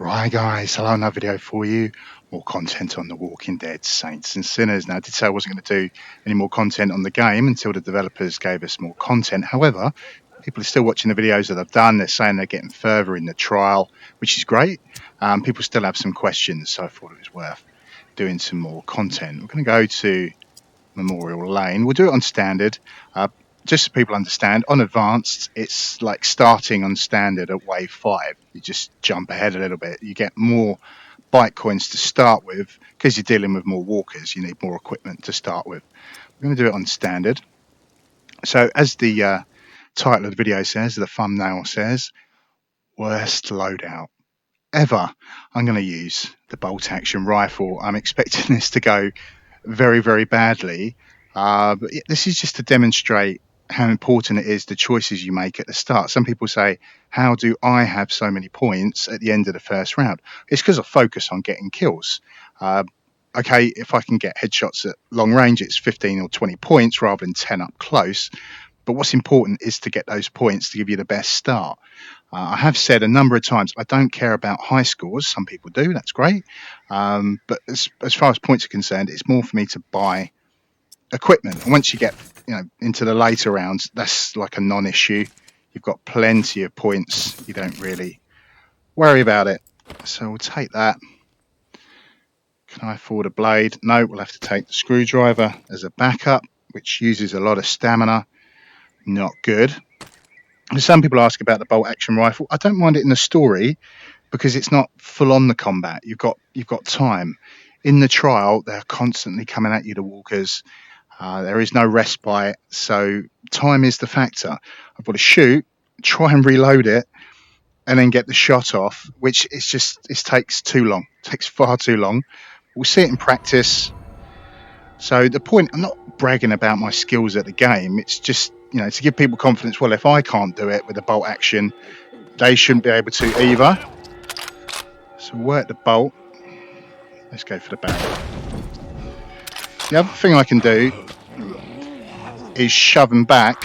Right guys, hello, another video for you. More content on The Walking Dead Saints and Sinners. Now I did say I wasn't going to do any more content on the game until the developers gave us more content. However, people are still watching the videos that I've done. They're saying they're getting further in the trial, which is great. People still have some questions, so I thought it was worth doing some more content. We're going to go to Memorial Lane. We'll do it on standard. Just so people understand, on advanced, it's like starting on standard at wave 5. You just jump ahead a little bit. You get more bike coins to start with because you're dealing with more walkers. You need more equipment to start with. We're going to do it on standard. So as the title of the video says, the thumbnail says, worst loadout ever. I'm going to use the bolt action rifle. I'm expecting this to go very, very badly. But this is just to demonstrate how important it is, the choices you make at the start. Some people say, how do I have so many points at the end of the first round? It's because I focus on getting kills. Okay, if I can get headshots at long range, it's 15 or 20 points rather than 10 up close. But what's important is to get those points to give you the best start. I have said a number of times, I don't care about high scores. Some people do, that's great. But as far as points are concerned, it's more for me to buy equipment. And once you get into the later rounds, that's like a non-issue. You've got plenty of points. You don't really worry about it. So we'll take that. Can I afford a blade? No, we'll have to take the screwdriver as a backup, which uses a lot of stamina. Not good. Some people ask about the bolt action rifle. I don't mind it in the story because it's not full on the combat. You've got time. In the trial, they're constantly coming at you, the walkers. There is no respite, so time is the factor. I've got to shoot, try and reload it, and then get the shot off, which it takes too long. It takes far too long. We'll see it in practice. So the point, I'm not bragging about my skills at the game. It's just, to give people confidence. Well, if I can't do it with a bolt action, they shouldn't be able to either. So work the bolt. Let's go for the barrel. The other thing I can do is shove them back.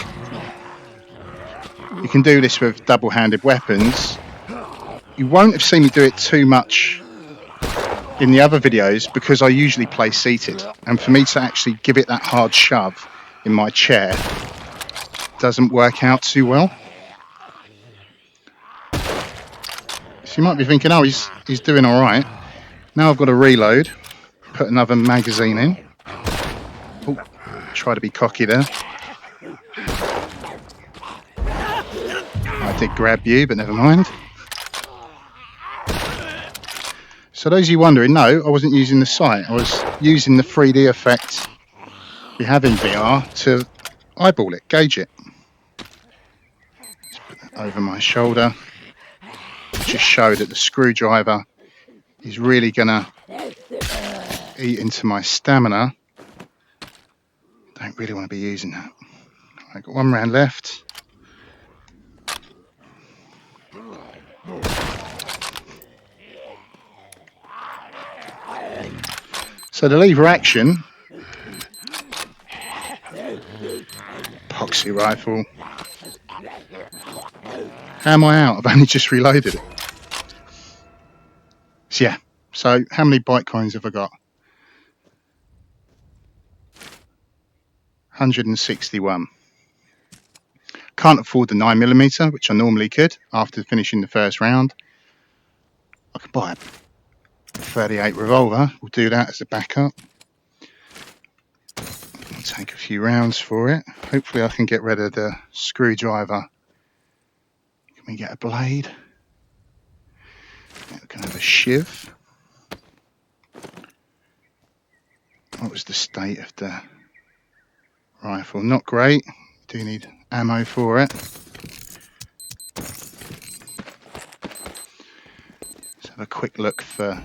You can do this with double-handed weapons. You won't have seen me do it too much in the other videos because I usually play seated, and for me to actually give it that hard shove in my chair doesn't work out too well. So you might be thinking, oh, he's doing all right. Now I've got to reload, put another magazine in. Oh, try to be cocky there. I did grab you, but never mind. So those of you wondering, no, I wasn't using the sight. I was using the 3D effect we have in VR to eyeball it, gauge it. Let's put that over my shoulder. Just show that the screwdriver is really going to eat into my stamina. Don't really want to be using that. I've got one round left. So the lever action, epoxy rifle. How am I out? I've only just reloaded it. So yeah, so how many bike coins have I got? 161. Can't afford the 9mm, which I normally could after finishing the first round. I could buy a 38 revolver. We'll do that as a backup. I'll take a few rounds for it. Hopefully I can get rid of the screwdriver. Can we get a blade? Yeah, we can have a shiv. What was the state of the rifle? Not great. Do need ammo for it. Let's have a quick look for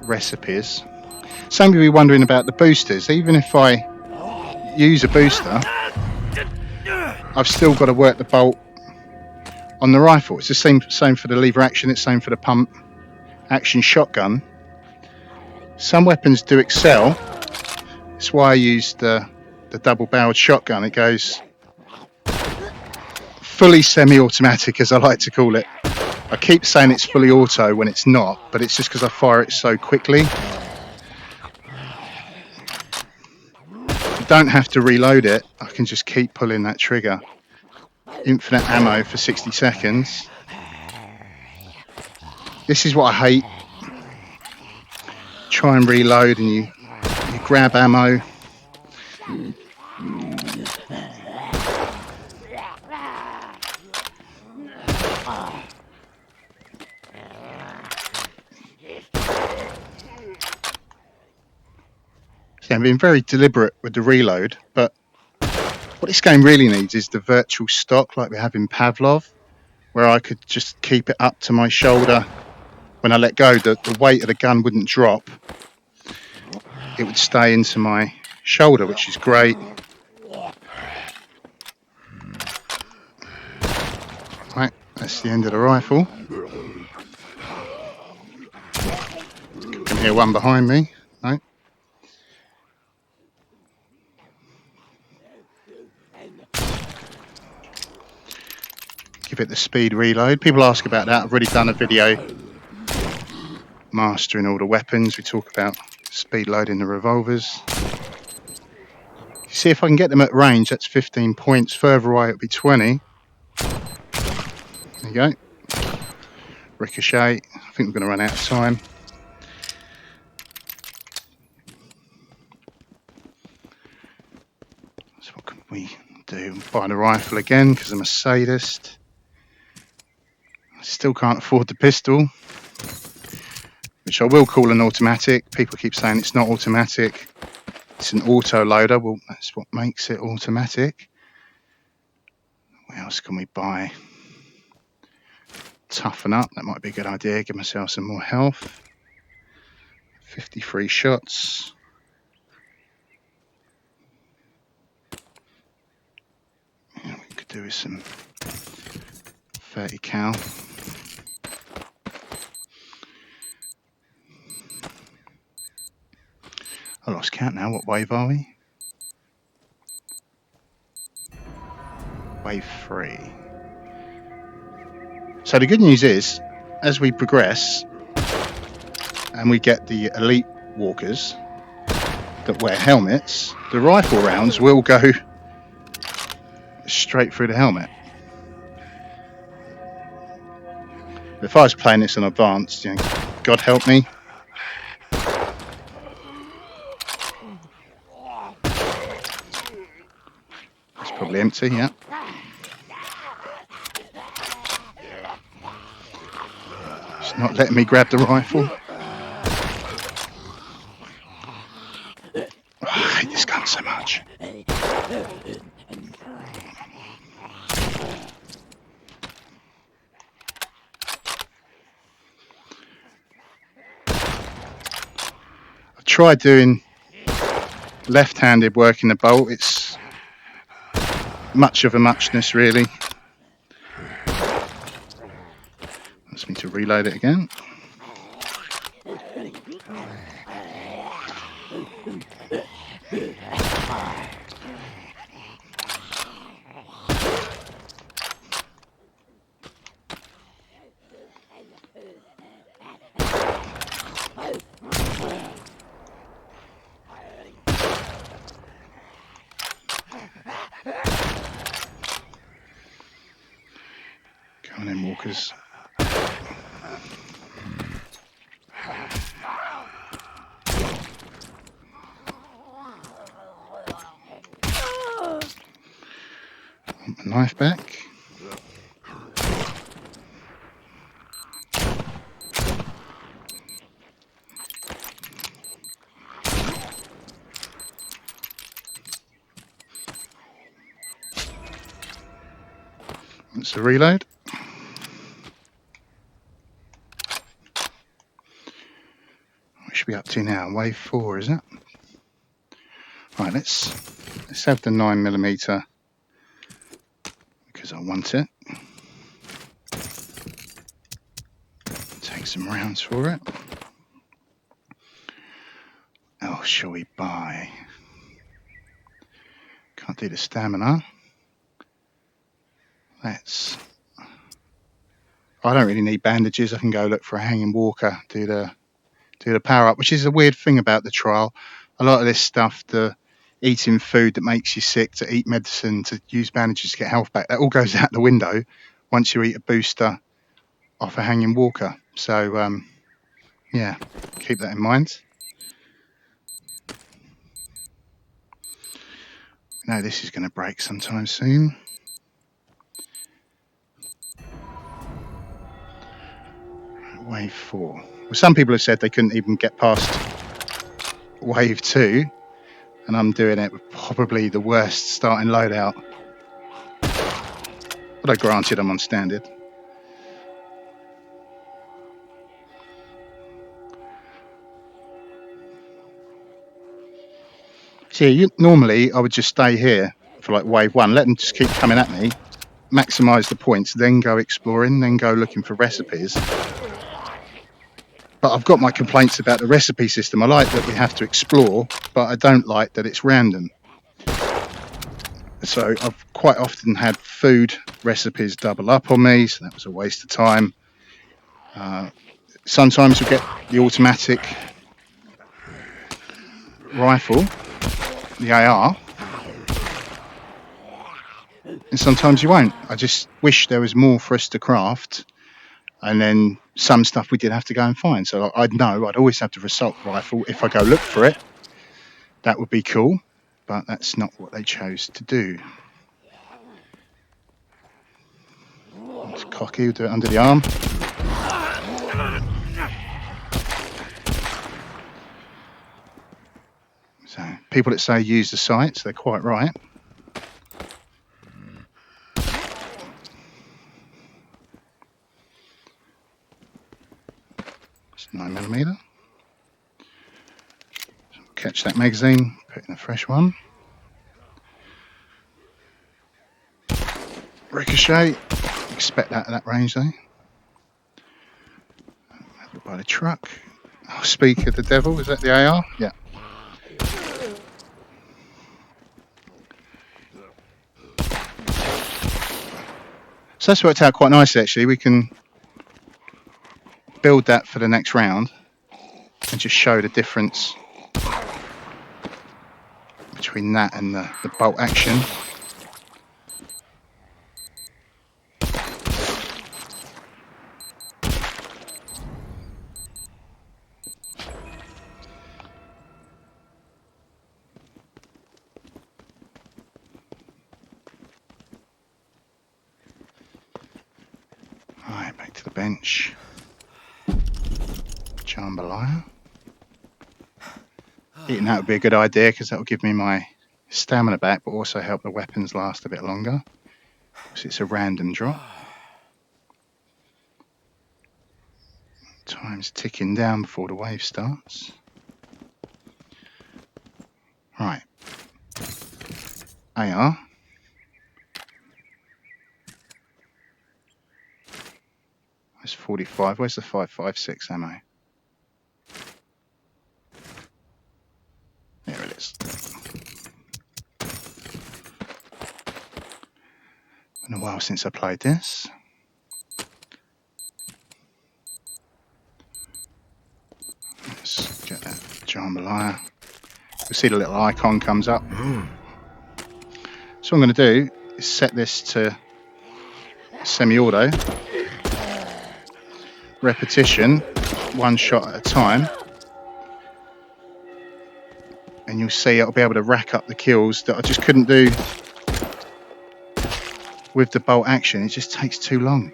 recipes. Some of you are wondering about the boosters. Even if I use a booster, I've still got to work the bolt on the rifle. It's the same for the lever action. It's the same for the pump action shotgun. Some weapons do excel. That's why I use the double-barreled shotgun. It goes fully semi-automatic, as I like to call it. I keep saying it's fully auto when it's not, but it's just because I fire it so quickly. I don't have to reload it. I can just keep pulling that trigger. Infinite ammo for 60 seconds. This is what I hate. Try and reload and you grab ammo. See, I'm being very deliberate with the reload, but what this game really needs is the virtual stock like we have in Pavlov, where I could just keep it up to my shoulder. When I let go, the weight of the gun wouldn't drop. It would stay into my shoulder, which is great. Right, that's the end of the rifle. I can hear one behind me. Right. Give it the speed reload. People ask about that. I've already done a video mastering all the weapons. We talk about speed loading the revolvers. See if I can get them at range. That's 15 points. Further away, it'll be 20. There you go. Ricochet. I think we're going to run out of time. So what can we do? Buy the rifle again because I'm a sadist. I still can't afford the pistol, which I will call an automatic. People keep saying it's not automatic. It's an auto loader. Well, that's what makes it automatic. What else can we buy? Toughen up. That might be a good idea. Give myself some more health. 53 shots. Yeah, we could do with some 30 cal. I lost count now. What wave are we? Wave 3. So the good news is, as we progress and we get the elite walkers that wear helmets, the rifle rounds will go straight through the helmet. If I was playing this on advanced, you know, God help me. It's probably empty, yeah. It's not letting me grab the rifle. Oh, I hate this gun so much. I tried doing left-handed working the bolt. It's much of a muchness, really. Ask me to reload it again. Come on in, walkers. Want my knife back. That's a reload. What should we be up to now? Wave 4, is it? Right, let's have the 9mm because I want it. Take some rounds for it. Oh, shall we buy? Can't do the stamina. Let's. I don't really need bandages. I can go look for a hanging walker, do the power up, which is a weird thing about the trial. A lot of this stuff, the eating food that makes you sick, to eat medicine, to use bandages to get health back, that all goes out the window once you eat a booster off a hanging walker. So yeah, keep that in mind. Now this is going to break sometime soon. Wave 4. Well, some people have said they couldn't even get past wave 2, and I'm doing it with probably the worst starting loadout. Although granted, I'm on standard. See, normally I would just stay here for like wave 1, let them just keep coming at me, maximise the points, then go exploring, then go looking for recipes. But I've got my complaints about the recipe system. I like that we have to explore, but I don't like that it's random. So I've quite often had food recipes double up on me, so that was a waste of time. Sometimes you'll get the automatic rifle, the AR, and sometimes you won't. I just wish there was more for us to craft, and then some stuff we did have to go and find. So I'd know I'd always have the assault rifle. If I go look for it, that would be cool, but that's not what they chose to do. It's cocky, we'll do it under the arm. So people that say use the sights, they're quite right. It's 9mm. So catch that magazine, put in a fresh one. Ricochet, expect that at that range though. By the truck. Oh, speak of the devil, is that the AR? Yeah. So that's worked out quite nicely actually. We can build that for the next round and just show the difference between that and the bolt action. Right, back to the bench. Jambalaya. Eating that would be a good idea because that will give me my stamina back, but also help the weapons last a bit longer. Because it's a random drop. Time's ticking down before the wave starts. Right. AR. That's 45. Where's the 5.56 ammo? There it is. Been a while since I played this. Let's get that jambalaya. You'll see the little icon comes up. So what I'm going to do is set this to semi-auto. Repetition, one shot at a time. And you'll see I'll be able to rack up the kills that I just couldn't do with the bolt action. It just takes too long.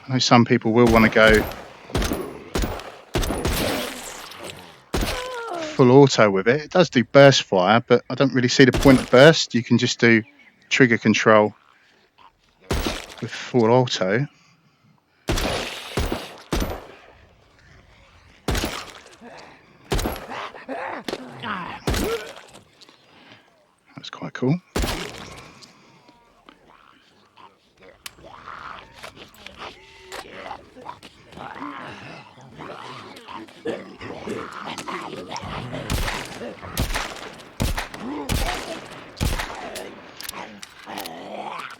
I know some people will want to go full auto with it. It does do burst fire, but I don't really see the point of burst. You can just do trigger control with full auto. That's quite cool.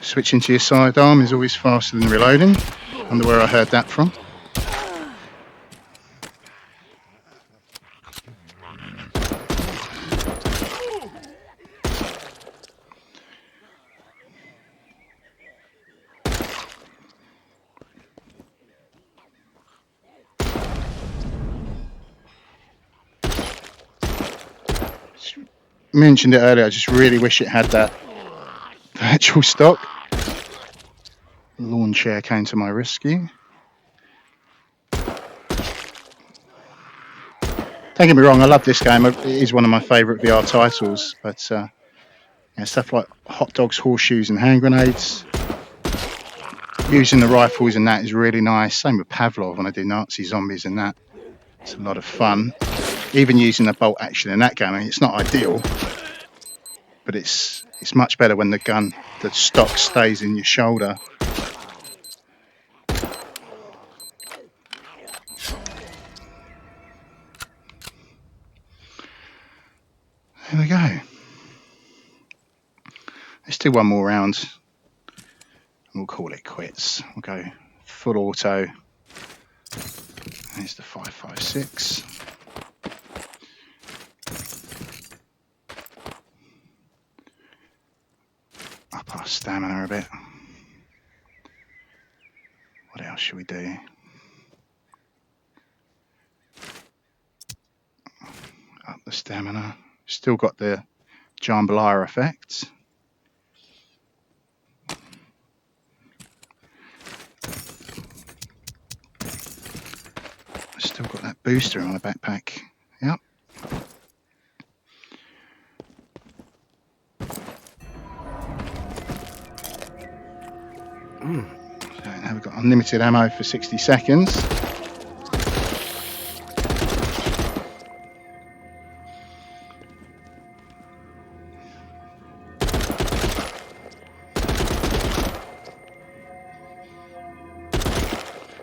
Switching to your sidearm is always faster than reloading. Wonder where I heard that from. Mentioned it earlier, I just really wish it had that virtual stock. Lawn chair came to my rescue. Don't get me wrong, I love this game. It is one of my favourite VR titles, but yeah, stuff like hot dogs, horseshoes and hand grenades, using the rifles and that is really nice. Same with Pavlov when I do Nazi zombies and that. It's a lot of fun. Even using the bolt action in that game, I mean, it's not ideal, but it's much better when the stock stays in your shoulder. There we go. Let's do one more round and we'll call it quits. We'll go full auto. There's the 5.56. Up our stamina a bit. What else should we do? Up the stamina. Still got the jambalaya effect. Still got that booster on the backpack. Yep. So now we've got unlimited ammo for 60 seconds.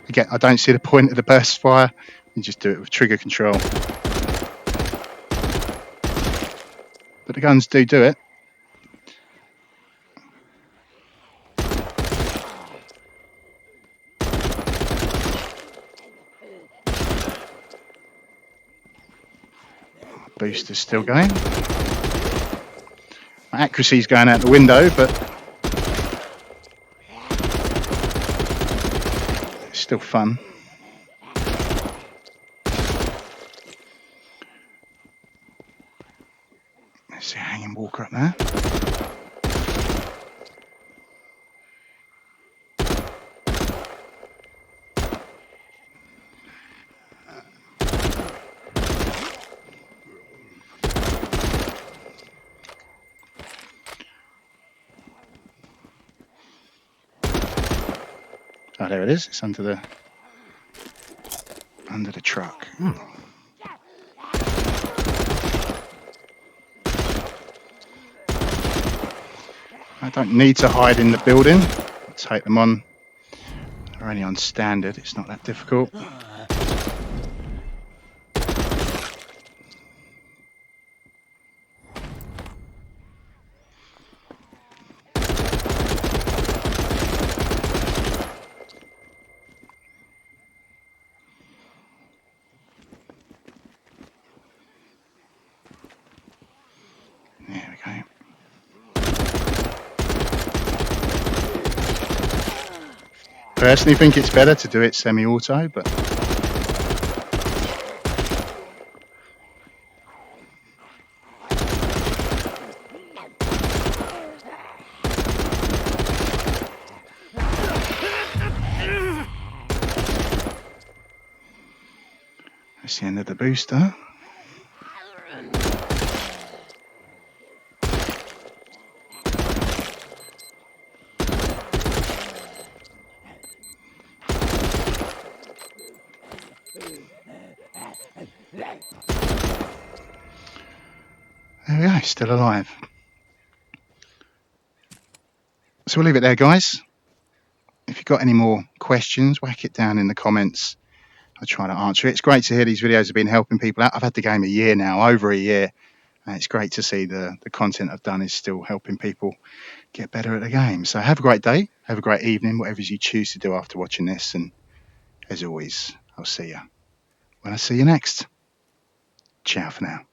Again, I don't see the point of the burst fire. You just do it with trigger control. But the guns do it. Booster's still going. My accuracy's going out the window, but it's still fun. Let's see a hanging walker up there. Oh, there it is. It's under the truck. I don't need to hide in the building. I'll take them on. They're only on standard. It's not that difficult. There we go. Personally think it's better to do it semi-auto, but that's the end of the booster. There we go, still alive. So we'll leave it there, guys. If you've got any more questions, whack it down in the comments. I'll try to answer it. It's great to hear these videos have been helping people out. I've had the game a year now, over a year, And it's great to see the content I've done is still helping people get better at the game. So have a great day, have a great evening, whatever you choose to do after watching this. And as always, I'll see you when I see you next. Ciao for now.